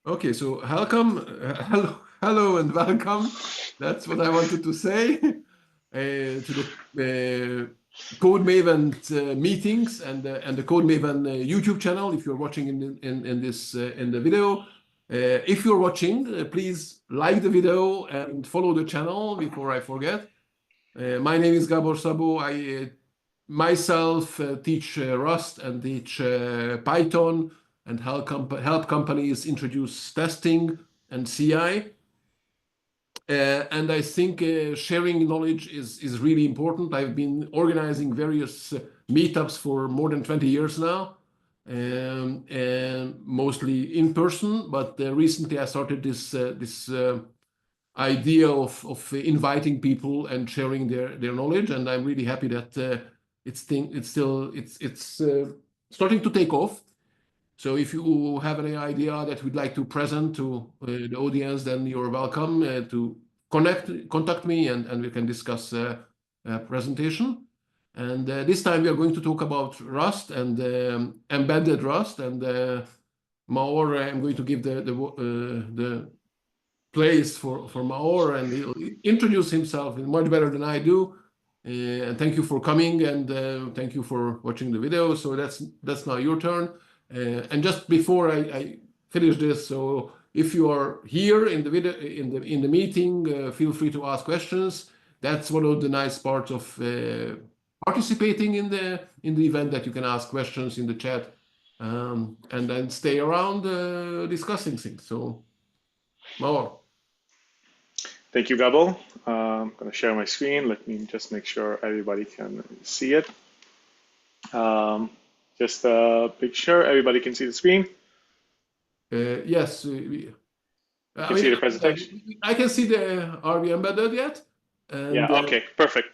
Okay, so hello and welcome. That's what I wanted to say to the Code Maven meetings and the Code Maven YouTube channel. If you're watching in this in the video, if you're watching, please like the video and follow the channel before I forget. My name is Gabor Sabo. I myself teach Rust and teach Python and help companies introduce testing and CI. And I think sharing knowledge is really important. I've been organizing various meetups for more than 20 years now, and mostly in person. But recently I started this idea of inviting people and sharing their knowledge, and I'm really happy that it's starting to take off. So if you have any idea that we'd like to present to the audience, then you're welcome to contact me and we can discuss a presentation. And this time we are going to talk about Rust and embedded Rust. And Maor, I'm going to give the place for Maor, and he'll introduce himself much better than I do. And thank you for coming, and thank you for watching the video. So that's now your turn. And just before I finish this, so if you are here in the video in the meeting, feel free to ask questions. That's one of the nice parts of participating in the event, that you can ask questions in the chat, and then stay around discussing things. So, Maor. Thank you, Gabo. I'm going to share my screen. Let me just make sure everybody can see it. Just make sure everybody can see the screen. Yes. I can see the presentation. I can see the Are we embedded yet? Yeah, okay, perfect.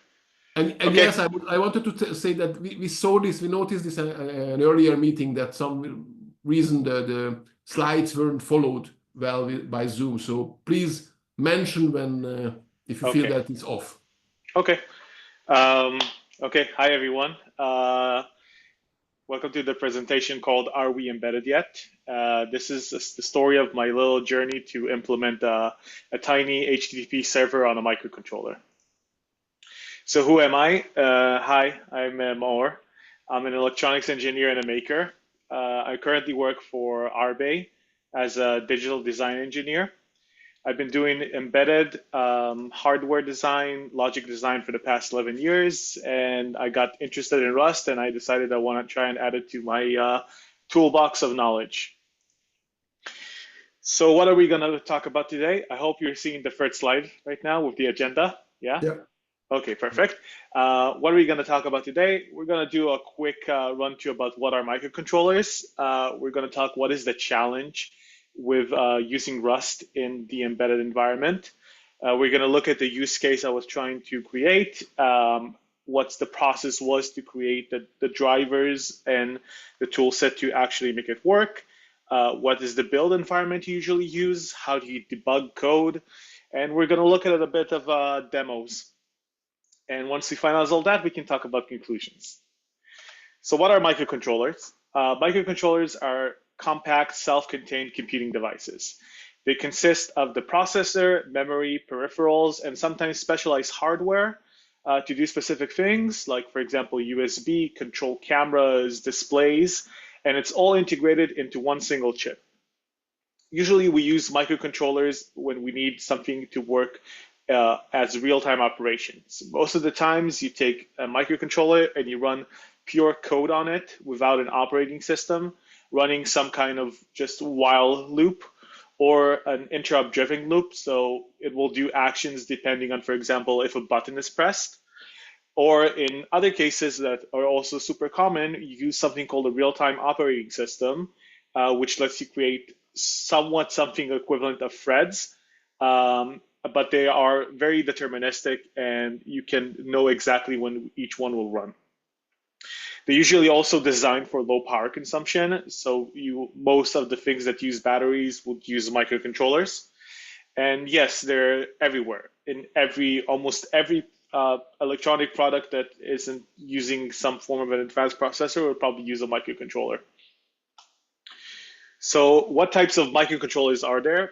And okay. Yes, I wanted to say that we saw this, we noticed this an earlier meeting, that some reason the slides weren't followed well by Zoom. So please mention when if you feel that it's off. Okay. Okay. Hi, everyone. Welcome to the presentation called Are We Embedded Yet? This is the story of my little journey to implement a tiny HTTP server on a microcontroller. So who am I? Hi, I'm Maor. I'm an electronics engineer and a maker. I currently work for Arbe as a digital design engineer. I've been doing embedded hardware design, logic design for the past 11 years, and I got interested in Rust, and I decided I want to try and add it to my toolbox of knowledge. So what are we going to talk about today? I hope you're seeing the first slide right now with the agenda. Yeah? Yep. Okay, perfect. What are we going to talk about today? We're going to do a quick run through about what are microcontrollers. We're going to talk what is the challenge with using Rust in the embedded environment. We're going to look at the use case I was trying to create, what the process was to create the drivers and the tool set to actually make it work. What is the build environment you usually use? How do you debug code? And we're going to look at a bit of demos. And once we finalize all that, we can talk about conclusions. So what are microcontrollers? Microcontrollers are compact, self-contained computing devices. They consist of the processor, memory, peripherals, and sometimes specialized hardware to do specific things, like, for example, USB, control cameras, displays, and it's all integrated into one single chip. Usually we use microcontrollers when we need something to work as real-time operations. Most of the times you take a microcontroller and you run pure code on it without an operating system, running some kind of just while loop or an interrupt driven loop. So it will do actions depending on, for example, if a button is pressed. Or in other cases that are also super common, you use something called a real-time operating system, which lets you create somewhat something equivalent of threads. But they are very deterministic and you can know exactly when each one will run. They're usually also designed for low power consumption. So most of the things that use batteries would use microcontrollers. And yes, they're everywhere. In almost every electronic product that isn't using some form of an advanced processor will probably use a microcontroller. So what types of microcontrollers are there?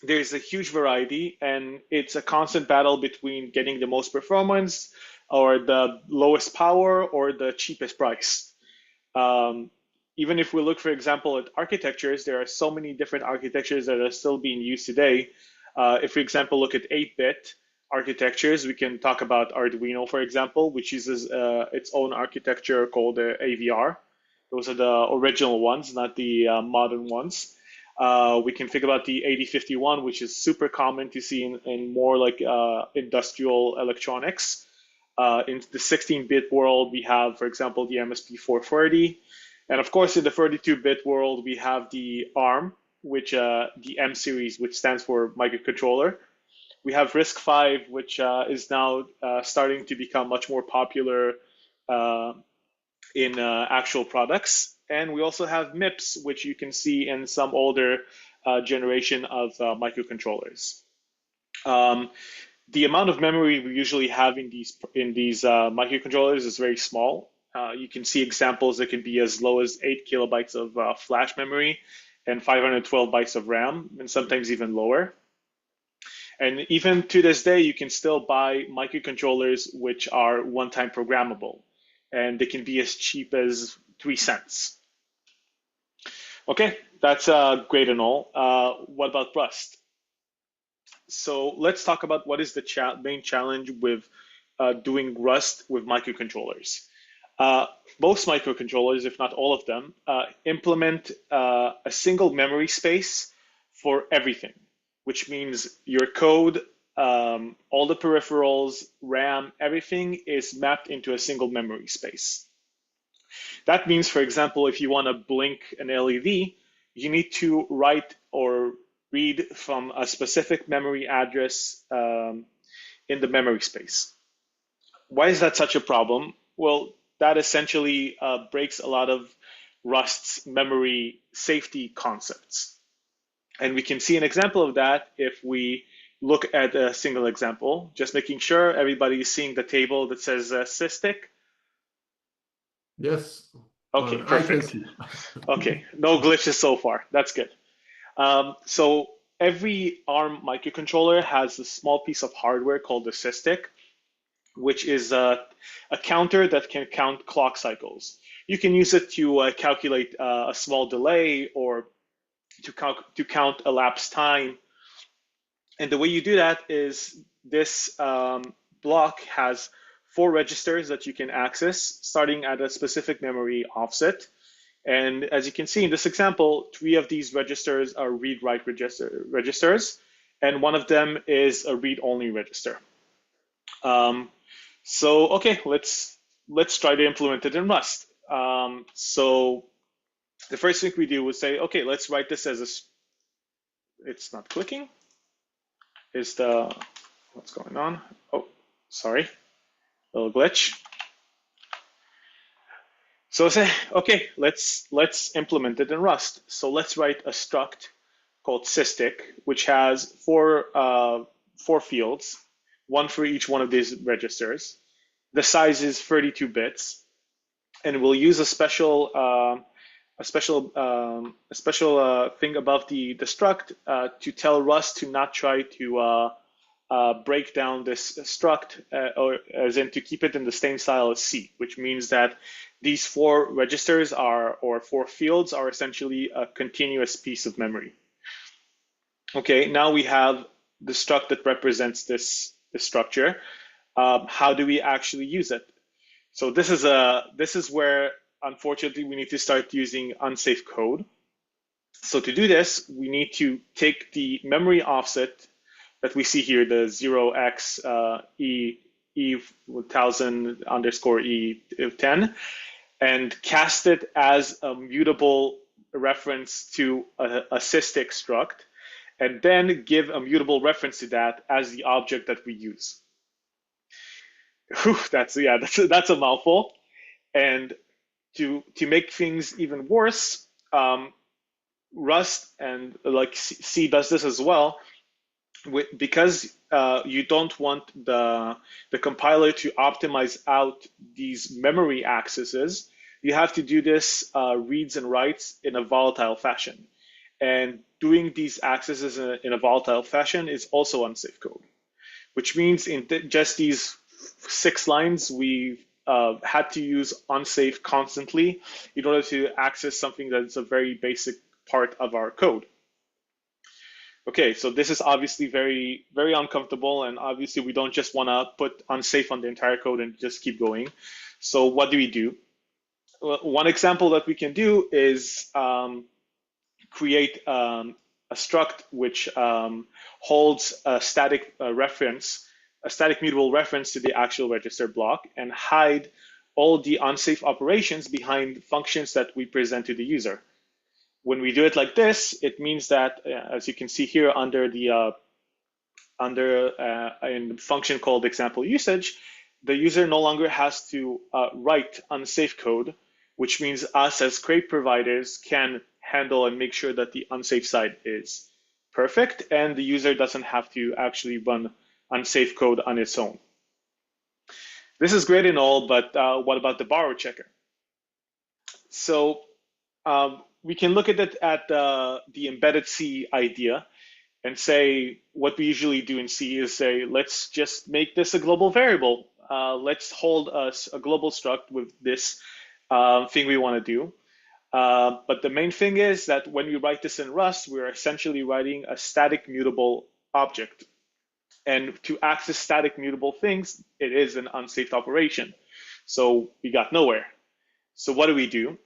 There's a huge variety, and it's a constant battle between getting the most performance or the lowest power or the cheapest price. Um, Even if we look, for example, at architectures, there are so many different architectures that are still being used today. If we, example, look at 8-bit architectures, we can talk about Arduino, for example, which uses its own architecture called AVR. Those are the original ones, not the modern ones. We can think about the 8051, which is super common to see in more like industrial electronics. In the 16-bit world, we have, for example, the MSP 430. And of course, in the 32-bit world, we have the ARM, which the M series, which stands for microcontroller. We have RISC-V, which is now starting to become much more popular uh, in actual products. And we also have MIPS, which you can see in some older generation of microcontrollers. The amount of memory we usually have in these microcontrollers is very small. You can see examples that can be as low as 8 kilobytes of flash memory and 512 bytes of RAM, and sometimes even lower. And even to this day, you can still buy microcontrollers which are one-time programmable, and they can be as cheap as 3 cents. Okay, that's great and all. What about Rust? So let's talk about what is the main challenge with doing Rust with microcontrollers. Uh, Most microcontrollers, if not all of them, implement a single memory space for everything, which means your code, all the peripherals, RAM, everything is mapped into a single memory space. That means, for example, if you want to blink an LED, you need to write or read from a specific memory address in the memory space. Why is that such a problem? Well, that essentially breaks a lot of Rust's memory safety concepts. And we can see an example of that if we look at a single example, just making sure everybody is seeing the table that says SysTick. Yes. Okay, I can perfect. see. Okay, no glitches so far. That's good. So every ARM microcontroller has a small piece of hardware called the SysTick, which is a counter that can count clock cycles. You can use it to calculate a small delay or to count elapsed time. And the way you do that is this block has 4 registers that you can access, starting at a specific memory offset. And as you can see in this example, 3 of these registers are read-write registers, and one of them is a read-only register. So okay, let's try to implement it in Rust. So the first thing we do was say, okay, let's write this as a. It's not clicking. Is the what's going on? Oh, sorry, little glitch. So say, okay, let's implement it in Rust. So let's write a struct called SysTick, which has four fields, one for each one of these registers. The size is 32 bits, and we'll use a special thing above the struct to tell Rust to not try to break down this struct, or as in to keep it in the same style as C, which means that these 4 registers or 4 fields are essentially a continuous piece of memory. Okay, now we have the struct that represents this structure. How do we actually use it? So this is where unfortunately we need to start using unsafe code. So to do this, we need to take the memory offset that we see here, the 0x E1000 underscore E10, and cast it as a mutable reference to a SysTick struct, and then give a mutable reference to that as the object that we use. Whew, that's a mouthful. And to make things even worse, Rust and like C does this as well, because you don't want the compiler to optimize out these memory accesses. you have to do this reads and writes in a volatile fashion. And doing these accesses in a volatile fashion is also unsafe code, which means in just these 6 lines, we've had to use unsafe constantly in order to access something that's a very basic part of our code. Okay, so this is obviously very, very uncomfortable, and obviously we don't just want to put unsafe on the entire code and just keep going. So what do? Well, one example that we can do is create a struct which holds a static reference, a static mutable reference to the actual register block, and hide all the unsafe operations behind functions that we present to the user. When we do it like this, it means that, as you can see here under the in the function called example usage, the user no longer has to write unsafe code, which means us as crate providers can handle and make sure that the unsafe side is perfect, and the user doesn't have to actually run unsafe code on its own. This is great and all, but what about the borrow checker? So we can look at it at the embedded C idea and say what we usually do in C is say, let's just make this a global variable. Let's hold a global struct with this thing we want to do. But the main thing is that when we write this in Rust, we're essentially writing a static mutable object. And to access static mutable things, it is an unsafe operation. So we got nowhere. So what do?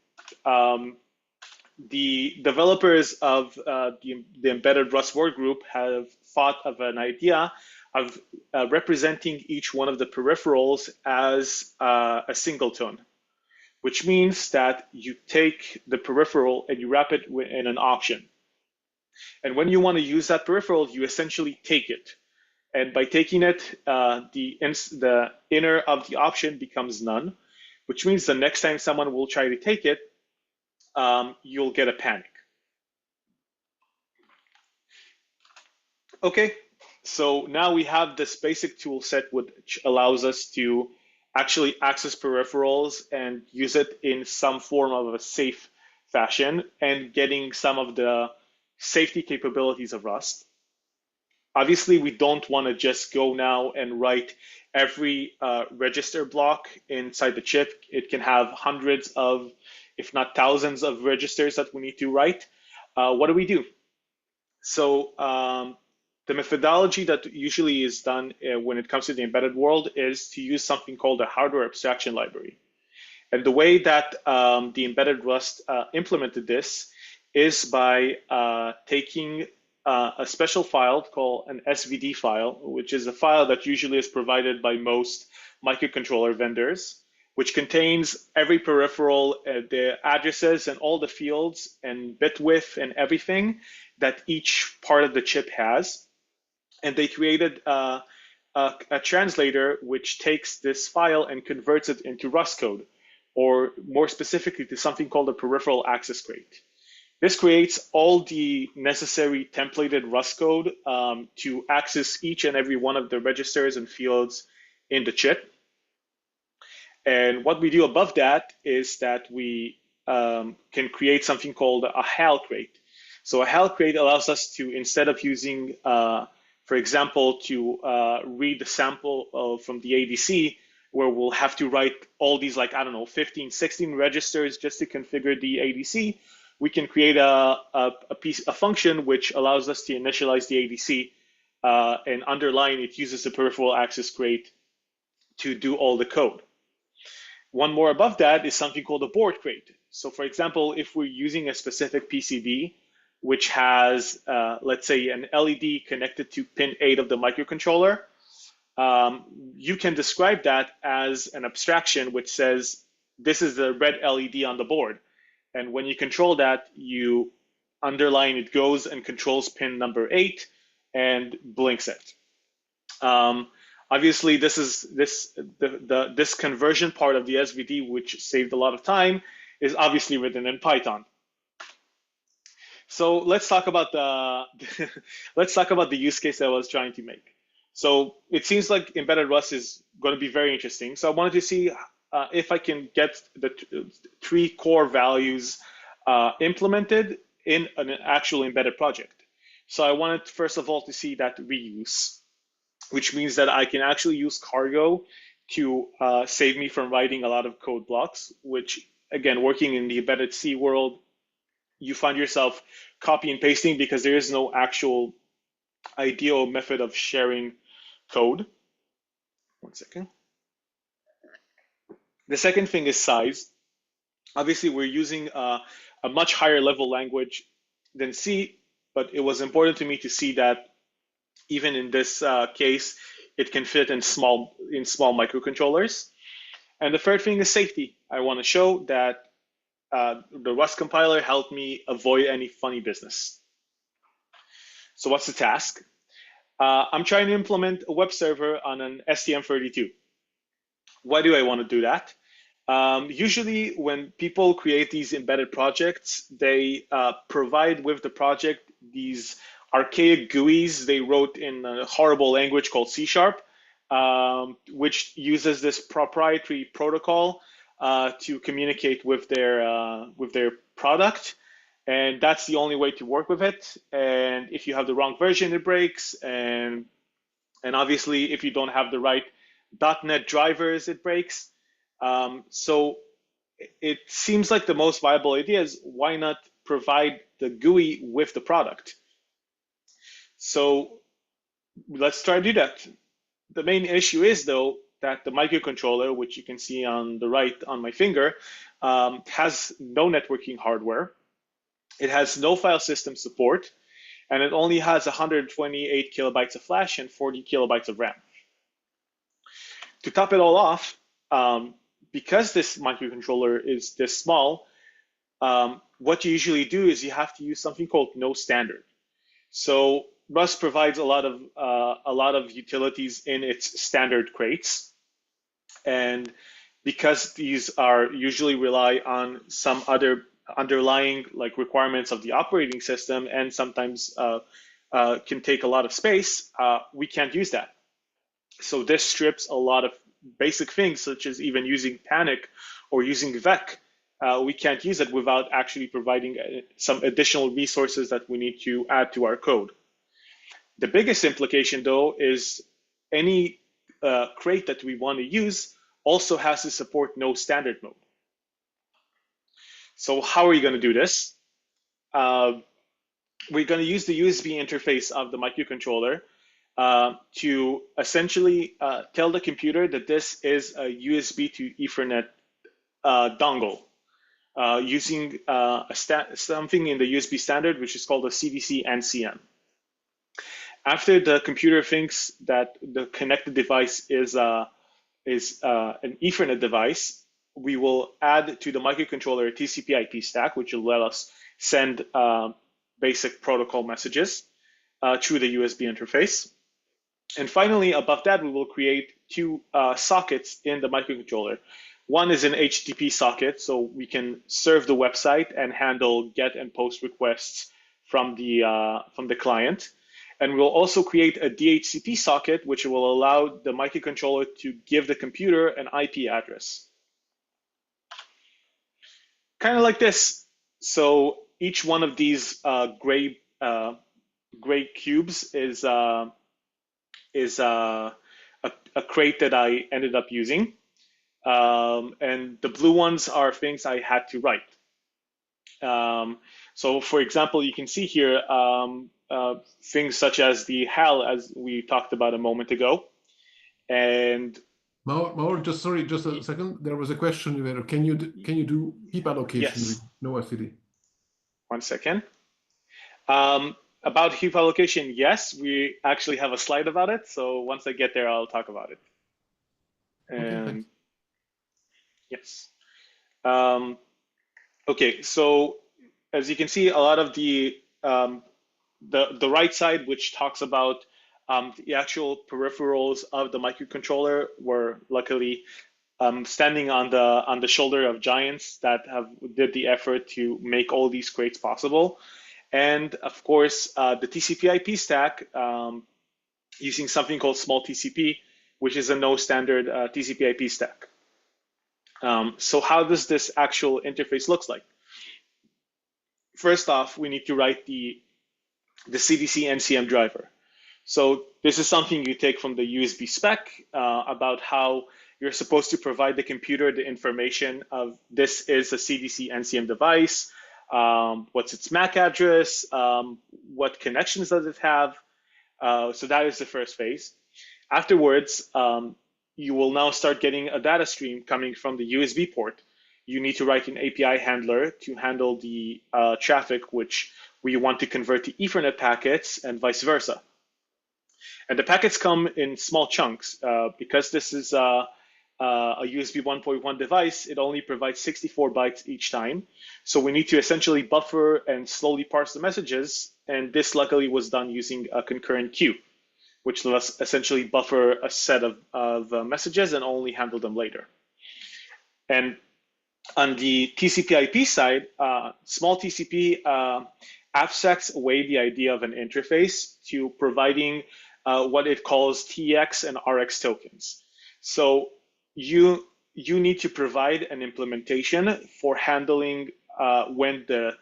The developers of the embedded Rust work group have thought of an idea of representing each one of the peripherals as a singleton, which means that you take the peripheral and you wrap it in an option. And when you want to use that peripheral, you essentially take it. And by taking it, the inner of the option becomes none, which means the next time someone will try to take it, you'll get a panic. Okay, so now we have this basic tool set which allows us to actually access peripherals and use it in some form of a safe fashion and getting some of the safety capabilities of Rust. Obviously, we don't want to just go now and write every register block inside the chip. It can have hundreds of, if not thousands of registers that we need to write. What do? So the methodology that usually is done when it comes to the embedded world is to use something called a hardware abstraction library. And the way that the embedded Rust implemented this is by taking a special file called an SVD file, which is a file that usually is provided by most microcontroller vendors, which contains every peripheral, the addresses and all the fields and bit width and everything that each part of the chip has. And they created a translator which takes this file and converts it into Rust code, or more specifically to something called a peripheral access crate. This creates all the necessary templated Rust code to access each and every one of the registers and fields in the chip. And what we do above that is that we can create something called a HAL crate. So a HAL crate allows us to, instead of using, for example, to read the sample from the ADC, where we'll have to write all these, like, I don't know, 15, 16 registers just to configure the ADC, we can create a function which allows us to initialize the ADC and underline it uses the peripheral access crate to do all the code. One more above that is something called a board crate. So for example, if we're using a specific PCB, which has, let's say, an LED connected to pin 8 of the microcontroller, you can describe that as an abstraction which says, this is the red LED on the board. And when you control that, you underline it goes and controls pin number 8 and blinks it. Obviously, this conversion part of the SVD, which saved a lot of time, is obviously written in Python. So let's talk about the use case that I was trying to make. So it seems like embedded Rust is going to be very interesting. So I wanted to see if I can get the three core values implemented in an actual embedded project. So I wanted, first of all, to see that reuse, which means that I can actually use cargo to save me from writing a lot of code blocks, which, again, working in the embedded C world, you find yourself copy and pasting because there is no actual ideal method of sharing code. One second. The second thing is size. Obviously, we're using a much higher level language than C, but it was important to me to see that even in this case, it can fit in small microcontrollers. And the third thing is safety. I want to show that the Rust compiler helped me avoid any funny business. So what's the task? I'm trying to implement a web server on an STM32. Why do I want to do that? Usually when people create these embedded projects, they provide with the project these archaic GUIs they wrote in a horrible language called C#, which uses this proprietary protocol to communicate with their product. And that's the only way to work with it. And if you have the wrong version, it breaks. And obviously, if you don't have the right .NET drivers, it breaks. So it seems like the most viable idea is why not provide the GUI with the product? So let's try to do that. The main issue is, though, that the microcontroller, which you can see on the right on my finger, has no networking hardware. It has no file system support, and it only has 128 kilobytes of flash and 40 kilobytes of RAM. To top it all off, because this microcontroller is this small, what you usually do is you have to use something called no standard. So Rust provides a lot of utilities in its standard crates, and because these are usually rely on some other underlying like requirements of the operating system and sometimes can take a lot of space, we can't use that. So this strips a lot of basic things, such as even using Panic or using VEC. We can't use it without actually providing some additional resources that we need to add to our code. The biggest implication, though, is any crate that we want to use also has to support no standard mode. So how are we going to do this? We're going to use the USB interface of the microcontroller to essentially tell the computer that this is a USB to Ethernet dongle using something in the USB standard, which is called a CDC NCM. After the computer thinks that the connected device is an Ethernet device, we will add to the microcontroller a TCP/IP stack, which will let us send basic protocol messages through the USB interface. And finally, above that, we will create two sockets in the microcontroller. One is an HTTP socket, so we can serve the website and handle get and post requests from the client. And we'll also create a DHCP socket, which will allow the microcontroller to give the computer an IP address. Kind of like this. So each one of these gray cubes is a crate that I ended up using. And the blue ones are things I had to write. So for example, you can see here things such as the HAL, as we talked about a moment ago. And Maor, just a second. There was a question there. Can you do heap allocation with no STD? One second. About heap allocation, yes, we actually have a slide about it. So once I get there, I'll talk about it. And yes. Okay, so as you can see, a lot of the right side, which talks about the actual peripherals of the microcontroller, were luckily standing on the shoulder of giants that did the effort to make all these crates possible. And of course, the TCP/IP stack using something called small TCP, which is a no standard TCP/IP stack. So how does this actual interface looks like? First off, we need to write the CDC NCM driver. So this is something you take from the USB spec about how you're supposed to provide the computer the information of this is a CDC NCM device, what's its MAC address, what connections does it have. So that is the first phase. Afterwards, you will now start getting a data stream coming from the USB port. You need to write an API handler to handle the traffic which we want to convert to Ethernet packets and vice versa. And the packets come in small chunks. Because this is a USB 1.1 device, it only provides 64 bytes each time. So we need to essentially buffer and slowly parse the messages. And this luckily was done using a concurrent queue, which let us essentially buffer a set of messages and only handle them later. And on the TCP/IP side, small TCP abstracts away the idea of an interface to providing what it calls TX and RX tokens. So you need to provide an implementation for handling when the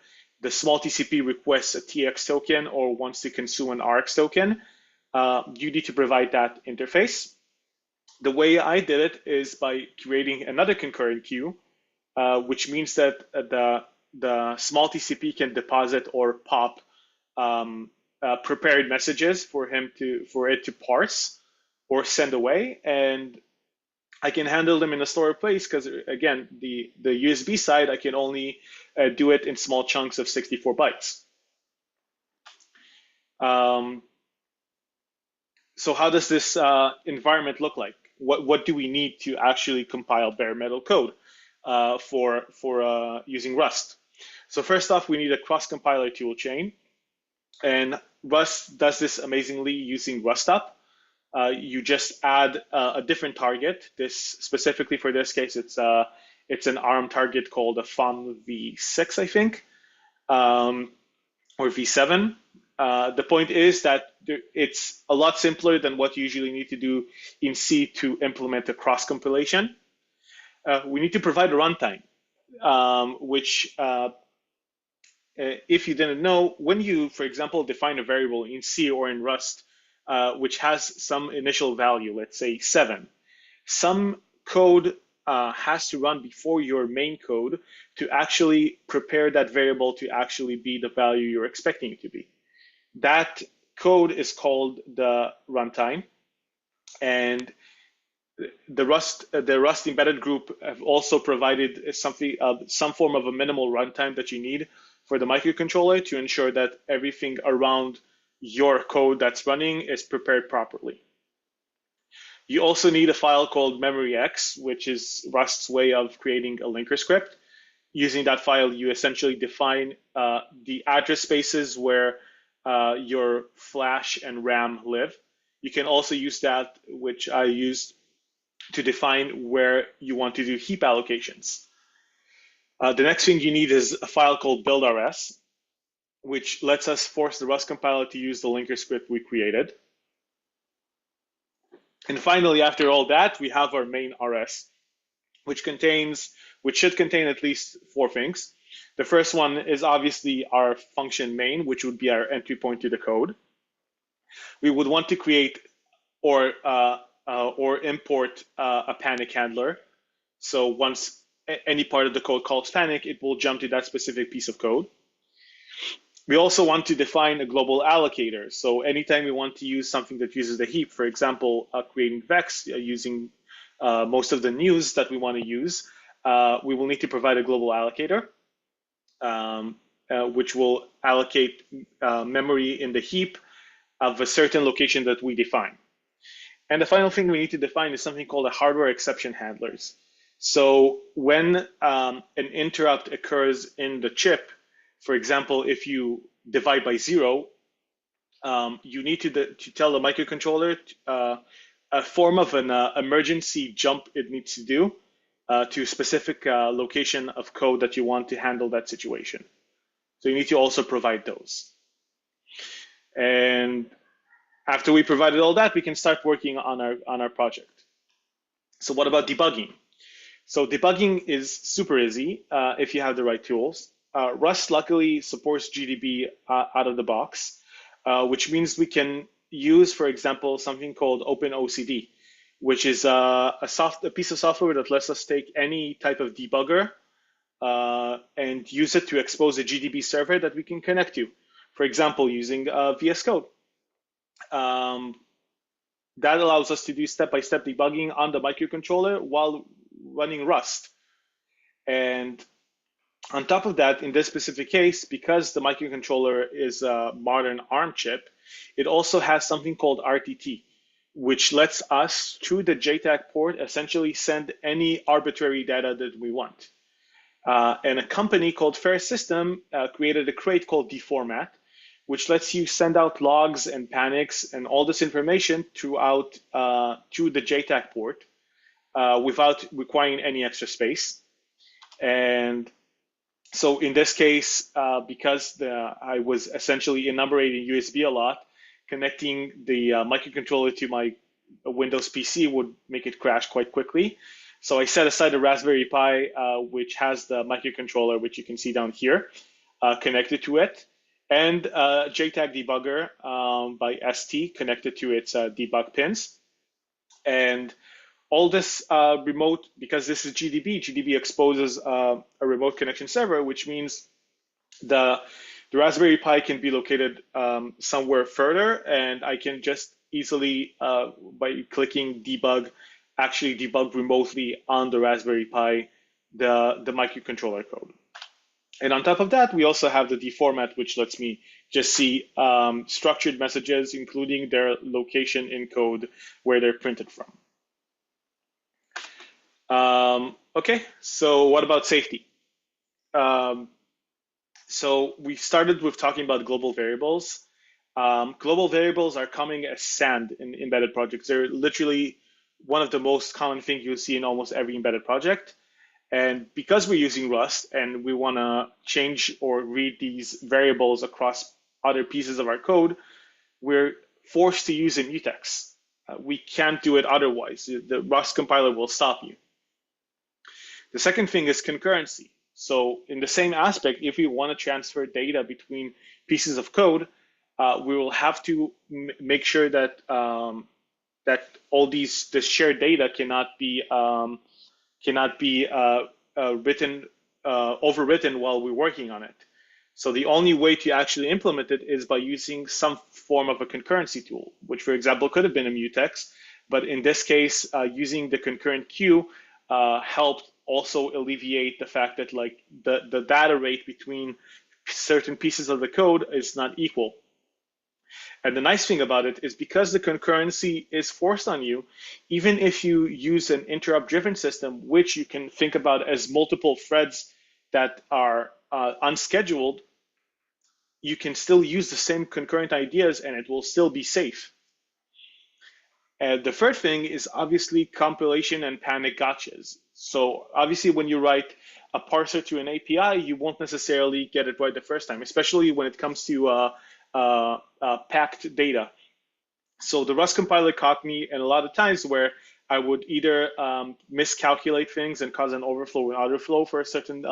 small TCP requests a TX token or wants to consume an RX token. You need to provide that interface. The way I did it is by creating another concurrent queue, which means that the small TCP can deposit or pop prepared messages for it to parse or send away, and I can handle them in a stored place because again, the USB side I can only do it in small chunks of 64 bytes. So how does this environment look like? What do we need to actually compile bare metal code for using Rust? So first off, we need a cross-compiler tool chain, and Rust does this amazingly using RustUp. You just add a different target. This specifically for this case, it's an ARM target called a FOM v6, I think, or v7. The point is that it's a lot simpler than what you usually need to do in C to implement a cross compilation. We need to provide a runtime, which if you didn't know, when you, for example, define a variable in C or in Rust, which has some initial value, let's say 7, some code has to run before your main code to actually prepare that variable to actually be the value you're expecting it to be. That code is called the runtime, and the Rust embedded group have also provided something, some form of a minimal runtime that you need for the microcontroller to ensure that everything around your code that's running is prepared properly. You also need a file called memoryx, which is Rust's way of creating a linker script. Using that file, you essentially define the address spaces where your flash and RAM live. You can also use that, which I used, to define where you want to do heap allocations. The next thing you need is a file called buildrs, which lets us force the Rust compiler to use the linker script we created. And finally, after all that, we have our main RS, which should contain at least 4 things. The first one is obviously our function main, which would be our entry point to the code. We would want to create or import a panic handler. So once any part of the code calls panic, it will jump to that specific piece of code. We also want to define a global allocator. So anytime we want to use something that uses the heap, for example, creating vex using most of the news that we want to use, we will need to provide a global allocator, which will allocate memory in the heap of a certain location that we define. And the final thing we need to define is something called a hardware exception handlers. So when an interrupt occurs in the chip, for example, if you divide by 0, you need to tell the microcontroller a form of an emergency jump it needs to do to a specific location of code that you want to handle that situation. So you need to also provide those. And after we provided all that, we can start working on our project. So what about debugging? So debugging is super easy if you have the right tools. Rust luckily supports GDB out of the box, which means we can use, for example, something called OpenOCD, which is a piece of software that lets us take any type of debugger and use it to expose a GDB server that we can connect to. For example, using VS Code. That allows us to do step-by-step debugging on the microcontroller while running Rust. And on top of that, in this specific case, because the microcontroller is a modern ARM chip, it also has something called RTT, which lets us, through the JTAG port, essentially send any arbitrary data that we want. And a company called Fair System created a crate called dformat, which lets you send out logs and panics and all this information throughout to the JTAG port without requiring any extra space. And so in this case, because I was essentially enumerating USB a lot, connecting the microcontroller to my Windows PC would make it crash quite quickly. So I set aside a Raspberry Pi, which has the microcontroller, which you can see down here, connected to it, and JTAG debugger by ST connected to its debug pins. And all this remote, because this is GDB exposes a remote connection server, which means the Raspberry Pi can be located somewhere further, and I can just easily, by clicking debug, actually debug remotely on the Raspberry Pi the microcontroller code. And on top of that, we also have the dformat, which lets me just see structured messages, including their location in code where they're printed from. Okay, so what about safety? So we started with talking about global variables. Global variables are coming as sand in embedded projects. They're literally one of the most common things you'll see in almost every embedded project. And because we're using Rust and we want to change or read these variables across other pieces of our code, we're forced to use a mutex. We can't do it otherwise. The Rust compiler will stop you. The second thing is concurrency. So in the same aspect, if we want to transfer data between pieces of code, we will have to make sure that that all this shared data cannot be overwritten while we're working on it. So the only way to actually implement it is by using some form of a concurrency tool, which for example could have been a mutex, but in this case, using the concurrent queue helped also alleviate the fact that like the data rate between certain pieces of the code is not equal. And the nice thing about it is because the concurrency is forced on you, even if you use an interrupt-driven system, which you can think about as multiple threads that are unscheduled, you can still use the same concurrent ideas and it will still be safe. And the third thing is obviously compilation and panic gotchas. So obviously when you write a parser to an API, you won't necessarily get it right the first time, especially when it comes to packed data. So the Rust compiler caught me in a lot of times where I would either miscalculate things and cause an overflow and underflow for a certain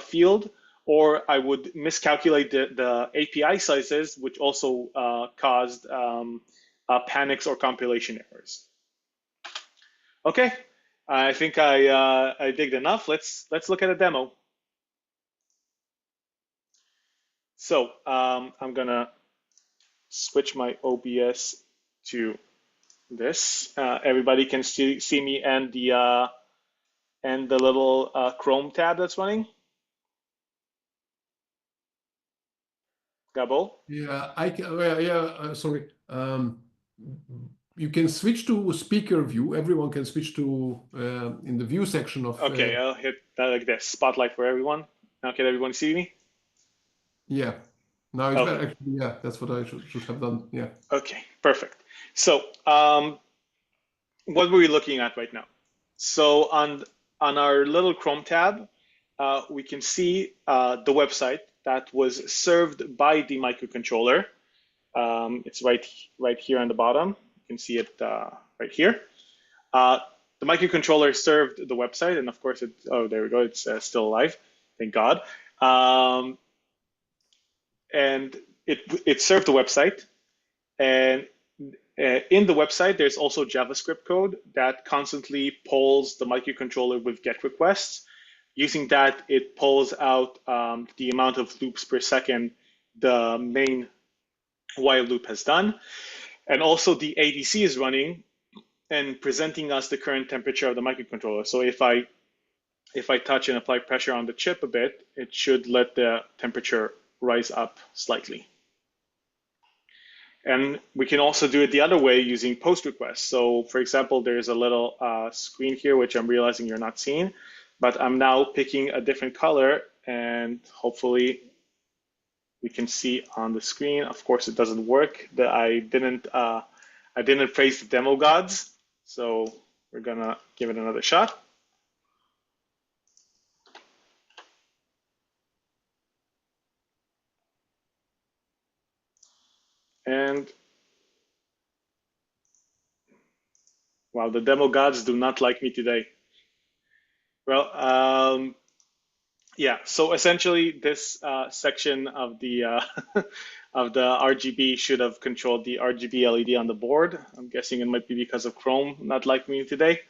field, or I would miscalculate the API sizes, which also caused panics or compilation errors. Okay, I think I digged enough. Let's look at a demo. So I'm gonna switch my OBS to this. Everybody can see me and the little Chrome tab that's running. Gabo? Yeah, I can. Sorry. You can switch to speaker view. Everyone can switch to in the view section of. Okay, I'll hit that like this. Spotlight for everyone. Now can everyone see me? Yeah. Now it's Okay. better. Actually, yeah, that's what I should have done. Yeah. Okay, perfect. So what were we looking at right now? So on our little Chrome tab, we can see the website that was served by the microcontroller. It's right here on the bottom. You can see it right here. The the microcontroller served the website, and of course, oh, there we go, it's still alive, thank God. And it served the website, and in the website, there's also JavaScript code that constantly polls the microcontroller with GET requests. Using that, it pulls out the amount of loops per second the main while loop has done. And also the ADC is running and presenting us the current temperature of the microcontroller. So if I touch and apply pressure on the chip a bit, it should let the temperature rise up slightly. And we can also do it the other way using post requests. So for example, there's a little screen here, which I'm realizing you're not seeing, but I'm now picking a different color, and hopefully we can see on the screen. Of course, it doesn't work. I didn't praise the demo gods, so we're gonna give it another shot. And wow, the demo gods do not like me today. Well, yeah. So essentially, this section of the of the RGB should have controlled the RGB LED on the board. I'm guessing it might be because of Chrome not liking me today.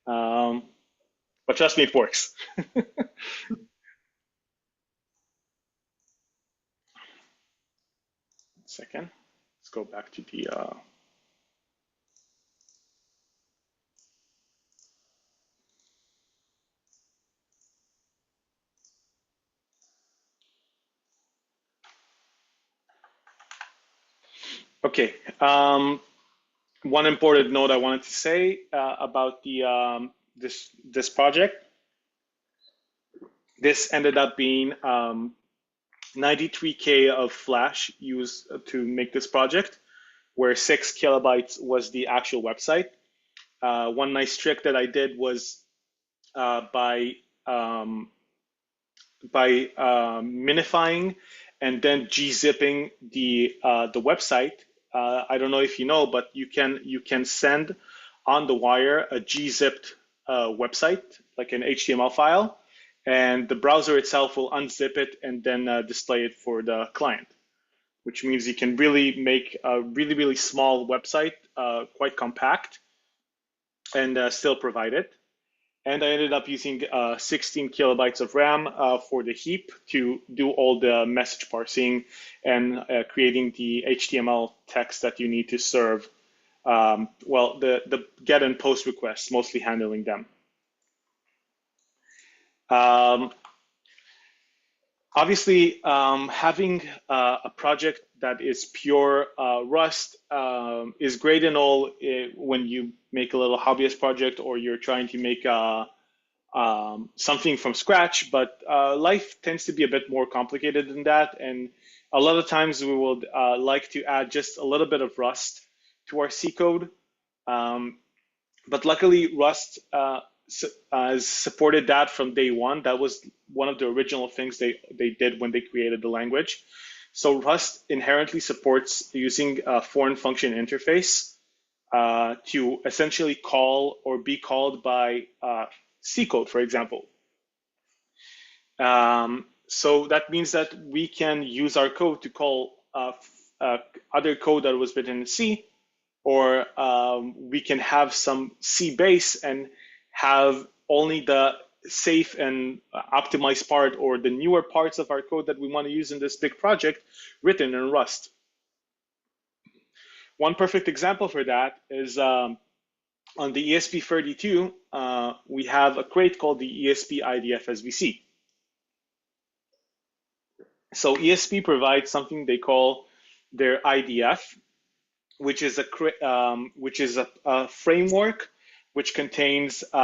But trust me, it works. Second, let's go back to the. Okay. One important note I wanted to say about the this project. This ended up being 93K of flash used to make this project, where 6 kilobytes was the actual website. One nice trick that I did was by minifying and then gzipping the website. I don't know if you know, but you can send on the wire a gzipped website, like an HTML file, and the browser itself will unzip it and then display it for the client, which means you can really make a really small website quite compact and still provide it. And I ended up using 16 kilobytes of RAM for the heap to do all the message parsing and creating the HTML text that you need to serve. Well, the get and post requests, mostly handling them. Obviously, having a project that is pure Rust is great and all when you make a little hobbyist project or you're trying to make something from scratch, but life tends to be a bit more complicated than that. And a lot of times we would like to add just a little bit of Rust to our C code. But luckily, Rust has supported that from day one. That was one of the original things they did when they created the language. So Rust inherently supports using a foreign function interface to essentially call or be called by C code, for example. So that means that we can use our code to call other code that was written in C, or we can have some C base and have only the safe and optimized part or the newer parts of our code that we want to use in this big project written in Rust. One perfect example for that is on the ESP32, we have a crate called the ESP IDF SVC. So ESP provides something they call their IDF, which is a framework which contains free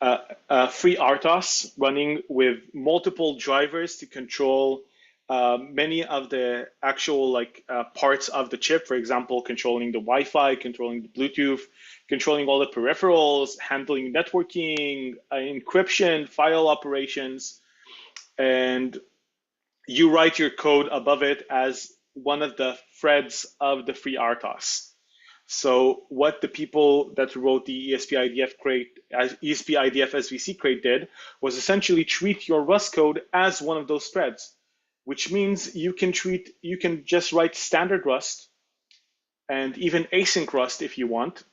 RTOS running with multiple drivers to control many of the actual parts of the chip. For example, controlling the Wi-Fi, controlling the Bluetooth, controlling all the peripherals, handling networking, encryption, file operations, and you write your code above it as one of the threads of the free RTOS. So what the people that wrote the ESP-IDF SVC crate did was essentially treat your Rust code as one of those threads, which means you can just write standard Rust and even async Rust if you want,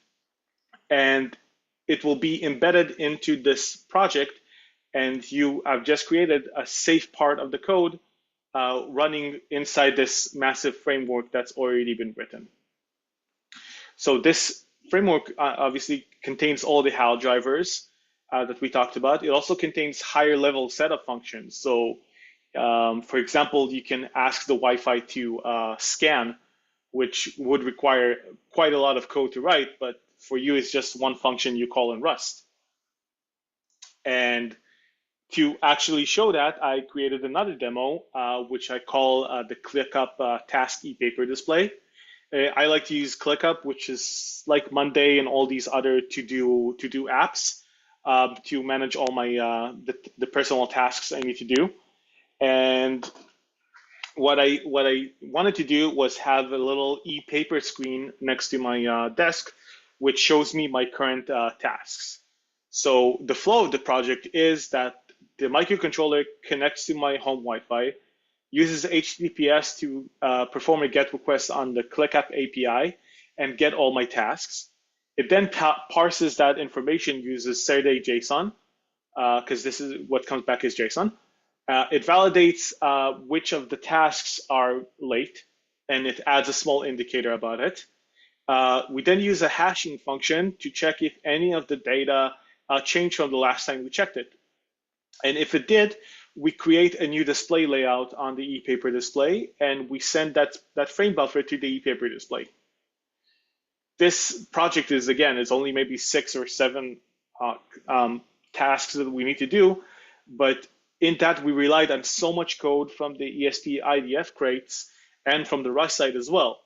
and it will be embedded into this project, and you have just created a safe part of the code running inside this massive framework that's already been written. So this framework obviously contains all the HAL drivers that we talked about. It also contains higher level setup functions. So for example, you can ask the Wi-Fi to scan, which would require quite a lot of code to write, but for you, it's just one function you call in Rust. And to actually show that, I created another demo, which I call the ClickUp task ePaper display. I like to use ClickUp, which is like Monday and all these other to-do apps to manage all my the personal tasks I need to do. And what I wanted to do was have a little e-paper screen next to my desk, which shows me my current tasks. So the flow of the project is that the microcontroller connects to my home Wi-Fi, uses HTTPS to perform a GET request on the ClickUp API and get all my tasks. It then parses that information, uses Saturday JSON, because this is what comes back as JSON. It validates which of the tasks are late, and it adds a small indicator about it. We then use a hashing function to check if any of the data changed from the last time we checked it. And if it did, we create a new display layout on the ePaper display, and we send that frame buffer to the ePaper display. This project is, again, it's only maybe 6 or 7 tasks that we need to do, but in that we relied on so much code from the ESP-IDF crates and from the Rust side as well.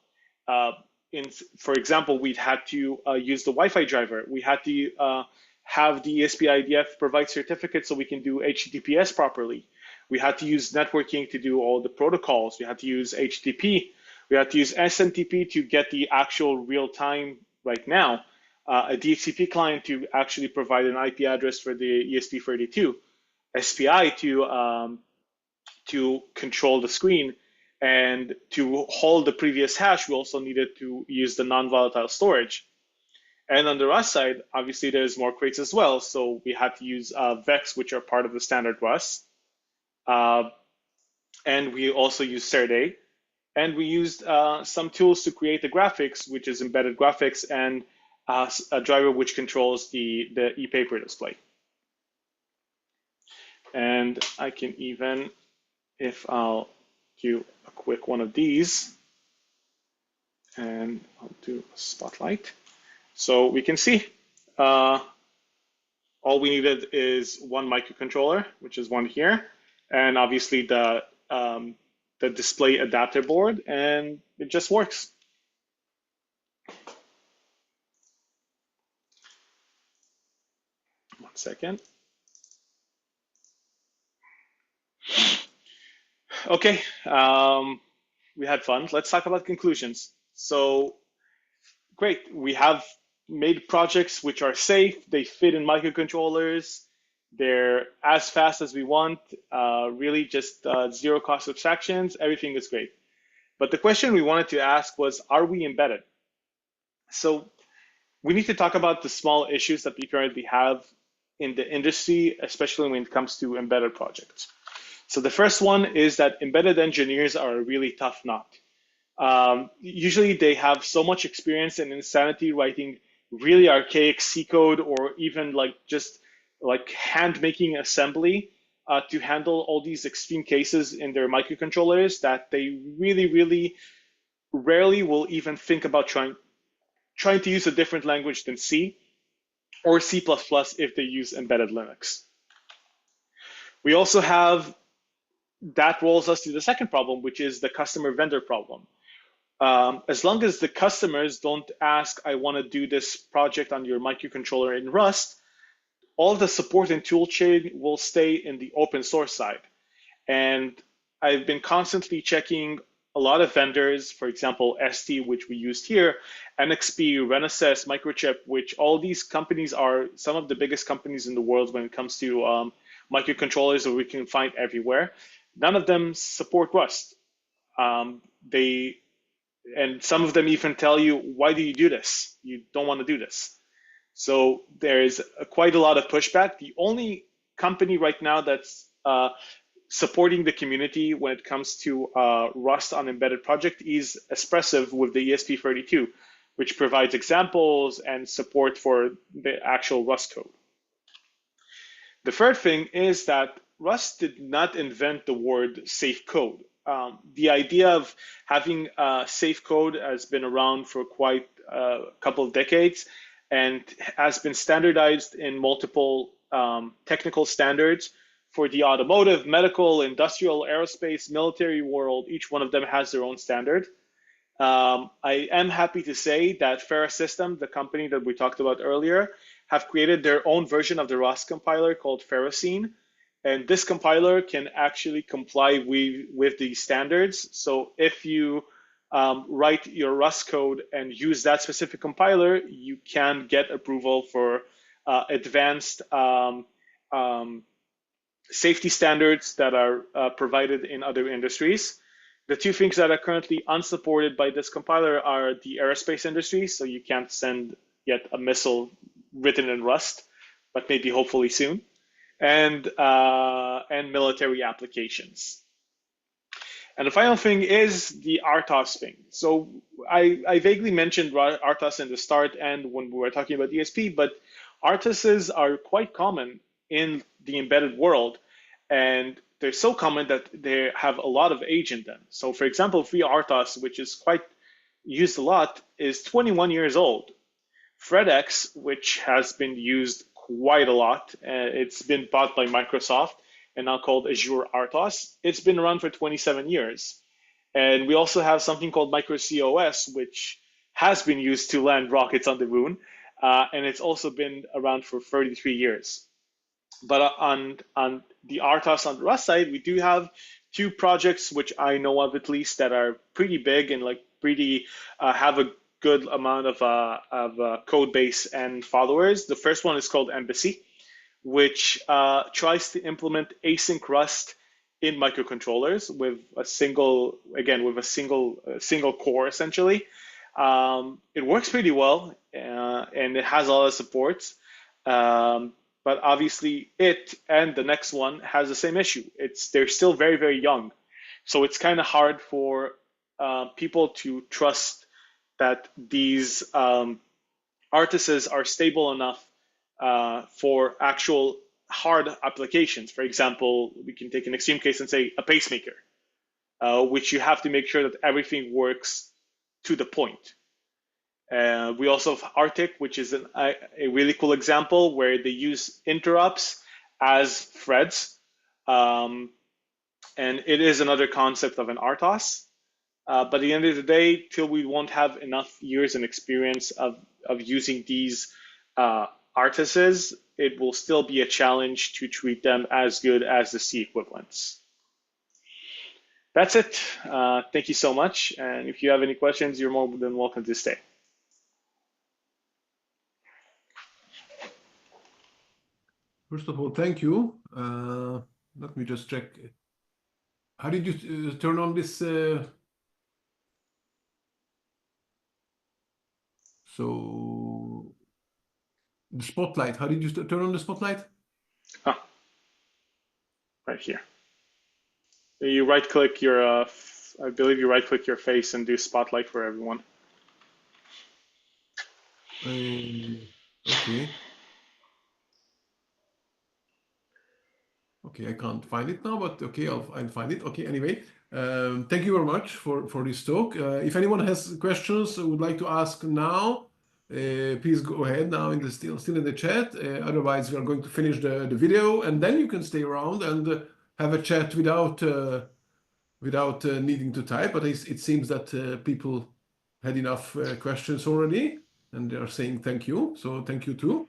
For example, we'd had to use the Wi-Fi driver. We had to have the ESP-IDF provide certificates so we can do HTTPS properly. We had to use networking to do all the protocols. We had to use HTTP. We had to use SMTP to get the actual real time right now, a DHCP client to actually provide an IP address for the ESP32, SPI to control the screen, and to hold the previous hash, we also needed to use the non-volatile storage. And on the Rust side, obviously there's more crates as well. So we had to use VEX, which are part of the standard Rust. And we also used Saturday. And we used some tools to create the graphics, which is embedded graphics, and a driver which controls the ePaper display. And I can even, if I'll do a quick one of these, and I'll do a spotlight. So we can see all we needed is one microcontroller, which is one here, and obviously the display adapter board, and it just works. One second. Okay, we had fun. Let's talk about conclusions. So great, we have made projects which are safe, they fit in microcontrollers, they're as fast as we want, really just zero cost abstractions, everything is great. But the question we wanted to ask was, are we embedded? So we need to talk about the small issues that we currently have in the industry, especially when it comes to embedded projects. So the first one is that embedded engineers are a really tough nut. Usually they have so much experience and insanity writing really archaic C code, or even just hand making assembly to handle all these extreme cases in their microcontrollers, that they really rarely will even think about trying to use a different language than C or C++ if they use embedded Linux. We also have, that rolls us to the second problem, which is the customer vendor problem. As long as the customers don't ask, I want to do this project on your microcontroller in Rust, all the support and tool chain will stay in the open source side. And I've been constantly checking a lot of vendors, for example, ST, which we used here, NXP, Renesas, Microchip, which all these companies are some of the biggest companies in the world when it comes to microcontrollers that we can find everywhere. None of them support Rust. And some of them even tell you, why do you do this? You don't want to do this. So there's quite a lot of pushback. The only company right now that's supporting the community when it comes to Rust on embedded project is Espressive with the ESP32, which provides examples and support for the actual Rust code. The third thing is that Rust did not invent the word safe code. The idea of having safe code has been around for quite a couple of decades and has been standardized in multiple technical standards for the automotive, medical, industrial, aerospace, military world. Each one of them has their own standard. I am happy to say that Farah System, the company that we talked about earlier, have created their own version of the Rust compiler called Ferrocene. And this compiler can actually comply with the standards. So if you write your Rust code and use that specific compiler, you can get approval for advanced safety standards that are provided in other industries. The two things that are currently unsupported by this compiler are the aerospace industry, so you can't send yet a missile written in Rust, but maybe hopefully soon, and military applications. And the final thing is the RTOS thing. So I vaguely mentioned RTOS in the start and when we were talking about ESP, but RTOSs are quite common in the embedded world, and they're so common that they have a lot of age in them. So for example, FreeRTOS, which is quite used a lot, is 21 years old. FredX, which has been used quite a lot, it's been bought by Microsoft and now called Azure RTOS. It's been around for 27 years. And we also have something called MicroCOS, which has been used to land rockets on the moon. And it's also been around for 33 years. But on the RTOS on the Rust side, we do have two projects, which I know of at least, that are pretty big and like pretty have a good amount of code base and followers. The first one is called Embassy, which tries to implement async Rust in microcontrollers with a single core essentially. It works pretty well and it has a lot of support. But obviously it and the next one has the same issue. They're still very, very young. So it's kind of hard for people to trust that these artists are stable enough for actual hard applications. For example, we can take an extreme case and say a pacemaker, which you have to make sure that everything works to the point. We also have Arctic, which is a really cool example where they use interrupts as threads. And it is another concept of an RTOS. But at the end of the day, till we won't have enough years and experience of using these RTOSs, it will still be a challenge to treat them as good as the C equivalents. That's it. Thank you so much. And if you have any questions, you're more than welcome to stay. First of all, thank you. Let me just check. How did you turn on this? So the spotlight, how did you turn on the spotlight? Ah, right here. You right-click your, I believe you right-click your face and do spotlight for everyone. Okay. Okay, I can't find it now, but okay, I'll find it. Okay, anyway, thank you very much for this talk. If anyone has questions would like to ask now, please go ahead now still in the chat. Otherwise, we are going to finish the video, and then you can stay around and have a chat without needing to type. But it seems that people had enough questions already, and they are saying thank you. So thank you too.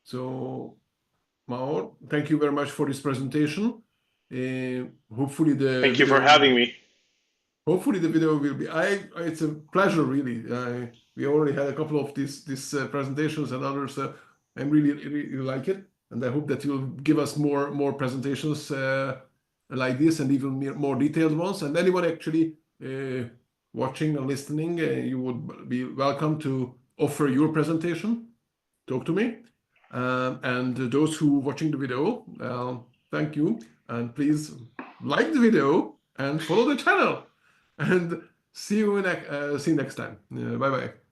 So Maor, thank you very much for this presentation. Hopefully Thank you for having me. hopefully the video will be. It's a pleasure, really. We already had a couple of these presentations and others. I really like it, and I hope that you'll give us more presentations like this and even more detailed ones. And anyone actually watching and listening, you would be welcome to offer your presentation. Talk to me. And those who watching the video, thank you, and please like the video and follow the channel. And see you next time. Bye bye.